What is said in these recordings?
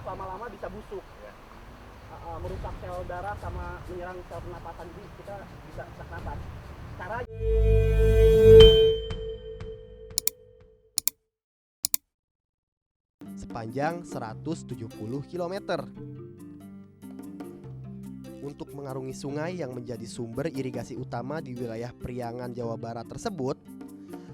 lama-lama bisa busuk. Merusak sel darah sama menyerang sel pernapasan, jadi kita bisa sesak napas. Cara sepanjang 170 km. Untuk mengarungi sungai yang menjadi sumber irigasi utama di wilayah Priangan, Jawa Barat tersebut,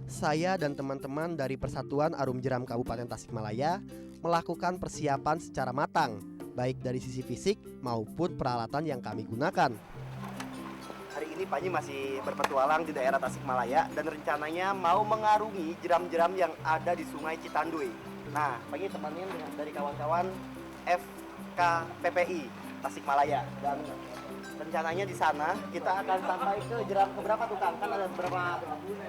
saya dan teman-teman dari Persatuan Arum Jeram Kabupaten Tasikmalaya melakukan persiapan secara matang, baik dari sisi fisik maupun peralatan yang kami gunakan. Hari ini Panji masih berpetualang di daerah Tasikmalaya dan rencananya mau mengarungi jeram-jeram yang ada di Sungai Citanduy. Nah, Panji temannya dari kawan-kawan FKPPI Tasikmalaya, dan rencananya di sana kita akan sampai ke jeram keberapa tuh Kang? Kan ada beberapa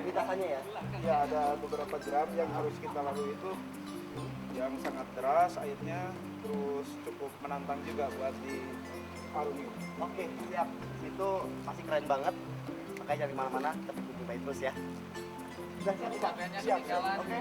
lintasannya ya? Ya, ada beberapa jeram yang harus kita lalui itu yang sangat deras airnya, terus cukup menantang juga buat diarungi. Oke, siap. Itu pasti keren banget. Makanya jangan kemana-mana, tetap ikutin terus ya. Sudah siap, Pak? Siap. Oke.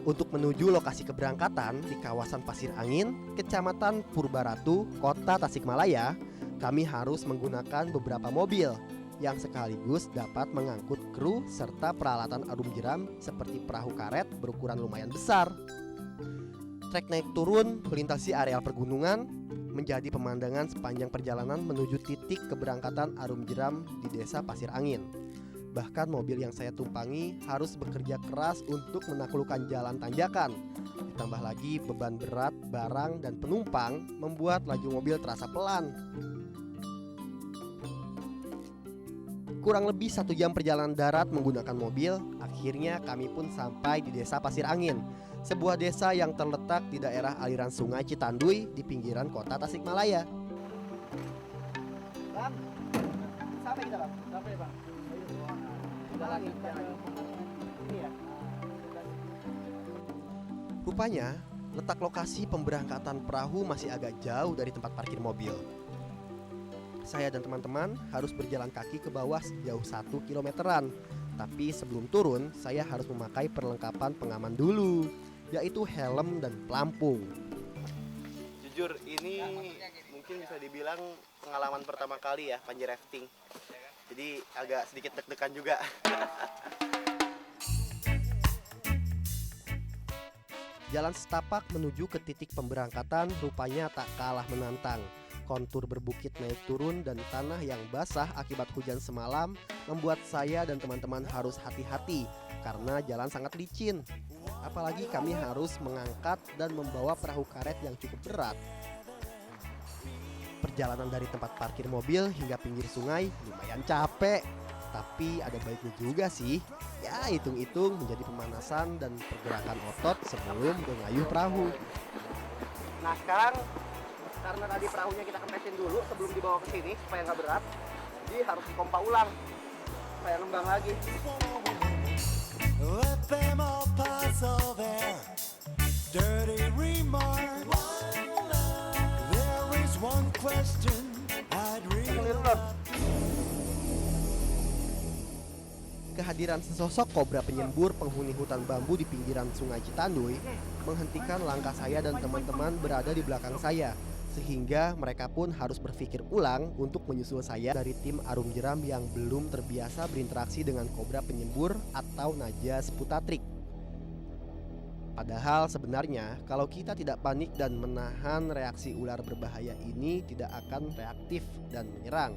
Untuk menuju lokasi keberangkatan di kawasan Pasir Angin, Kecamatan Purbaratu, Kota Tasikmalaya, kami harus menggunakan beberapa mobil yang sekaligus dapat mengangkut kru serta peralatan arum jeram seperti perahu karet berukuran lumayan besar. Trek naik turun melintasi areal pergunungan menjadi pemandangan sepanjang perjalanan menuju titik keberangkatan arum jeram di Desa Pasir Angin. Bahkan mobil yang saya tumpangi harus bekerja keras untuk menaklukkan jalan tanjakan. Ditambah lagi beban berat, barang, dan penumpang membuat laju mobil terasa pelan. Kurang lebih 1 jam perjalanan darat menggunakan mobil, akhirnya kami pun sampai di Desa Pasir Angin, sebuah desa yang terletak di daerah aliran Sungai Citanduy di pinggiran Kota Tasikmalaya. Bang, sampai kita Bang. Sampai Bang. Jalan ini ya. Rupanya, letak lokasi pemberangkatan perahu masih agak jauh dari tempat parkir mobil. Saya dan teman-teman harus berjalan kaki ke bawah sejauh 1 kilometeran. Tapi sebelum turun, saya harus memakai perlengkapan pengaman dulu, yaitu helm dan pelampung. Jujur, ini mungkin bisa dibilang pengalaman pertama kali ya Panji rafting. Jadi agak sedikit deg-degan juga. Jalan setapak menuju ke titik pemberangkatan rupanya tak kalah menantang. Kontur berbukit naik turun dan tanah yang basah akibat hujan semalam membuat saya dan teman-teman harus hati-hati karena jalan sangat licin. Apalagi kami harus mengangkat dan membawa perahu karet yang cukup berat. Perjalanan dari tempat parkir mobil hingga pinggir sungai lumayan capek, tapi ada baiknya juga sih. Ya, hitung-hitung menjadi pemanasan dan pergerakan otot sebelum mengayuh perahu. Nah, sekarang karena tadi perahunya kita kempesin dulu sebelum dibawa ke sini supaya nggak berat, jadi harus dipompa ulang supaya ngembang lagi. Let them all pass over, dirty remarks. There is one question I'd really like. Kehadiran sesosok kobra penyembur penghuni hutan bambu di pinggiran Sungai Citanduy menghentikan langkah saya dan teman-teman berada di belakang saya, sehingga mereka pun harus berpikir ulang untuk menyusul saya dari tim arum jeram yang belum terbiasa berinteraksi dengan kobra penyembur atau Naja Sputatrik. Padahal sebenarnya kalau kita tidak panik dan menahan reaksi ular berbahaya ini tidak akan reaktif dan menyerang.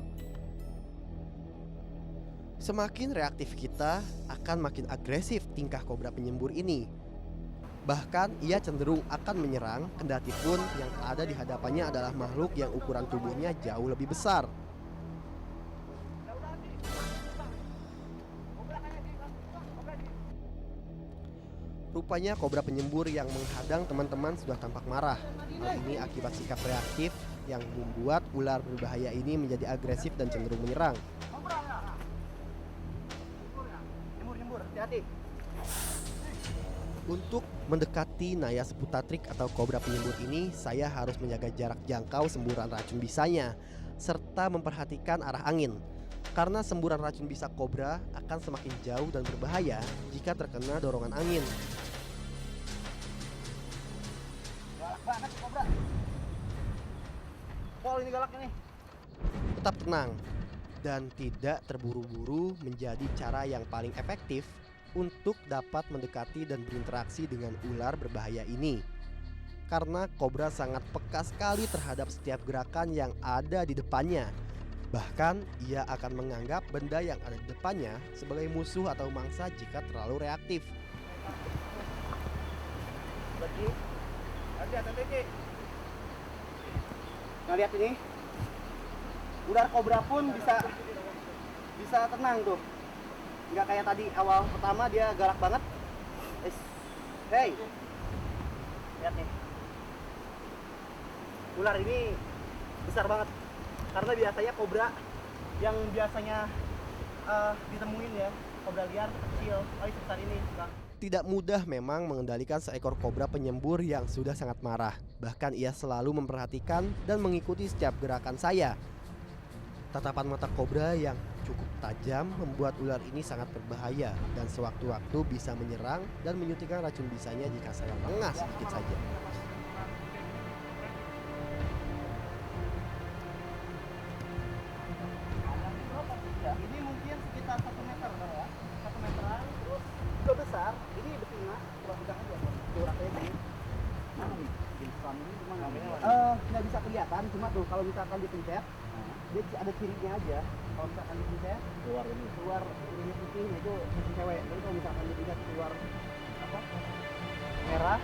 Semakin reaktif kita, akan makin agresif tingkah kobra penyembur ini. Bahkan ia cenderung akan menyerang, kendati pun yang ada di hadapannya adalah makhluk yang ukuran tubuhnya jauh lebih besar. Rupanya kobra penyembur yang menghadang teman-teman sudah tampak marah. Hal ini akibat sikap reaktif yang membuat ular berbahaya ini menjadi agresif dan cenderung menyerang. Hati-hati. Untuk mendekati Naja Sputatrik atau kobra penyembur ini, saya harus menjaga jarak jangkau semburan racun bisanya, serta memperhatikan arah angin. Karena semburan racun bisa kobra akan semakin jauh dan berbahaya jika terkena dorongan angin. kalau ini galaknya nih. Tetap tenang dan tidak terburu-buru menjadi cara yang paling efektif untuk dapat mendekati dan berinteraksi dengan ular berbahaya ini. Karena kobra sangat peka sekali terhadap setiap gerakan yang ada di depannya. Bahkan ia akan menganggap benda yang ada di depannya sebagai musuh atau mangsa jika terlalu reaktif. Lagi. Hati-hati, Ki. Nah, lihat ini. Ular kobra pun bisa tenang tuh. Nggak kayak tadi awal pertama dia galak banget. Hey. Lihat nih. Ular ini besar banget. Karena biasanya kobra yang biasanya ditemuin ya, kobra liar kecil, sebesar ini. Tidak mudah memang mengendalikan seekor kobra penyembur yang sudah sangat marah. Bahkan ia selalu memperhatikan dan mengikuti setiap gerakan saya. Tatapan mata kobra yang cukup tajam membuat ular ini sangat berbahaya dan sewaktu-waktu bisa menyerang dan menyuntikkan racun bisanya jika saya lengah sedikit saja. Ini mungkin sekitar 1 meter ya, 1 meteran, terus juga besar. Ini betina, kurang aja, uratnya ini. Nggak bisa kelihatan, cuma tuh kalau misalkan dipencet, dia ada cirinya aja. Kalau misalkan dipencet, keluar ini putih, itu kucing cewek. Jadi kalau misalkan dipencet keluar apa? Merah.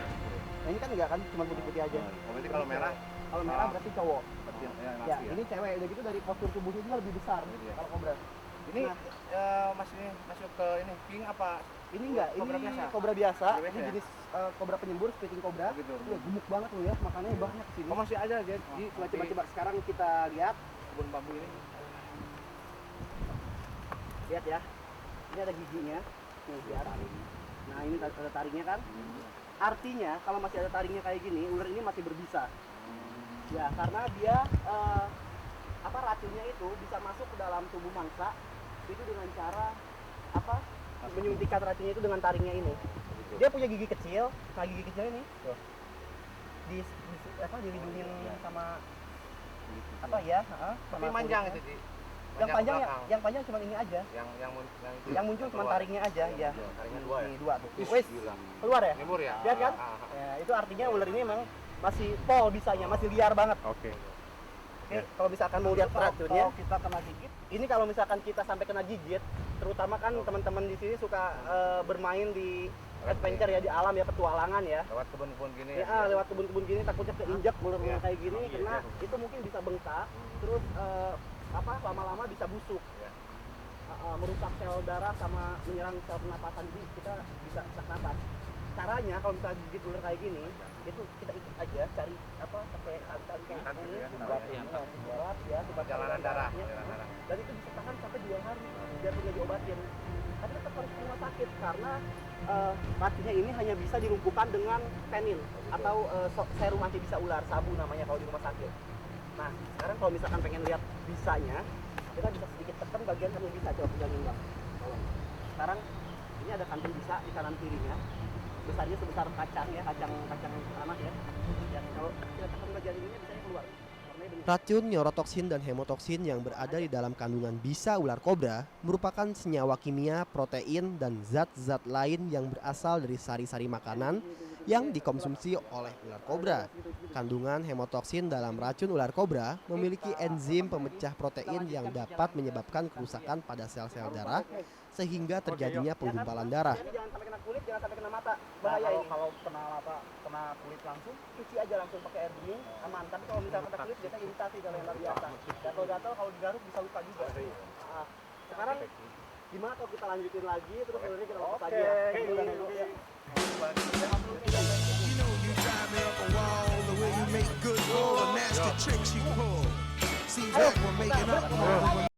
Nah ini kan enggak kan, cuma putih-putih aja. Berarti kalau merah? Kalau merah berarti cowok. Ya, Ya, ini cewek. Udah gitu dari postur tubuhnya juga lebih besar kalau kobra. Ini masuk ke ini pink apa? Ini enggak, Kobra ini biasa? kobra biasa. Kobra Ini biasa ya? jenis kobra penyembur, spitting kobra. Oh, gitu. Iya, gemuk banget loh ya, makannya banyak sini. Oh, masih ada dia Jadi coba sekarang kita lihat. kebun bambu ini. Lihat ya. Ini ada giginya. Nih, lihat. Nah, ini ada taringnya kan? Artinya kalau masih ada taringnya kayak gini, ular ini masih berbisa. Ya, karena dia racunnya itu bisa masuk ke dalam tubuh mangsa itu dengan cara menyuntikkan racunnya itu dengan taringnya ini. Dia punya gigi kecil, nah gigi kecil ini dilindungin sama Tapi manjang itu, Ji. yang panjang cuma ini aja. Yang muncul cuma taringnya aja, ya. Taringnya dua ya? Ini dua tuh. Wes, keluar ya? Nyembur ya? Lihat kan? Ya, itu artinya ular ini memang masih pol bisanya, masih liar banget. Oke. Oke, kalau misalkan mau lihat racunnya, Kalau kita kena gigit, ini kalau misalkan kita sampai kena gigit, terutama kan teman-teman di sini suka bermain di adventure ya, di alam ya, petualangan ya. lewat kebun-kebun gini Ya, lewat kebun-kebun gini takutnya keinjak ular Iya. kayak gini, Iya, karena iya. itu mungkin bisa bengkak, terus lama-lama bisa busuk. Iya. Merusak sel darah sama menyerang sel pernapasan, jadi kita bisa sesak napas. Caranya kalau misalnya gigit ular kayak gini, itu kita ikut aja cari pakai tali kayak ini, buat ya, Perjalanan darah. dan itu bisa tahan sampai 2 hari biar tidak diobatin. Tapi tetap harus ke rumah sakit karena racunnya ini hanya bisa dilumpuhkan dengan penin atau serum anti bisa ular, sabu namanya kalau di rumah sakit. Nah, sekarang kalau misalkan pengen lihat bisanya, kita bisa sedikit tekan bagian kantung bisa, coba pegangin Bang. Tolong. Sekarang ini ada kantung bisa di kanan kirinya. Besarnya sebesar kacang ya, kacang anak ya. Dan kalau kita tekan bagian ini bisanya keluar. Warnanya bening. Racun, neurotoksin, dan hemotoksin yang berada di dalam kandungan bisa ular kobra merupakan senyawa kimia, protein, dan zat-zat lain yang berasal dari sari-sari makanan yang dikonsumsi oleh ular kobra. Kandungan hemotoksin dalam racun ular kobra memiliki enzim pemecah protein yang dapat menyebabkan kerusakan pada sel-sel darah sehingga terjadinya penggumpalan darah. Jadi jangan sampai kena kulit, jangan sampai kena mata. Bahaya ini. Kalau kena kulit langsung, Cuci aja langsung pakai air dingin, aman. Tapi kalau misalkan kena kulit biasanya iritasi kalau yang luar biasa. Gatal-gatal kalau digaruk bisa luka juga. Sekarang gimana kalau kita lanjutin lagi terus ularnya kita lepas aja. You know you drive me up a wall the way you make good all the nasty tricks you pull. Seems like we're making up.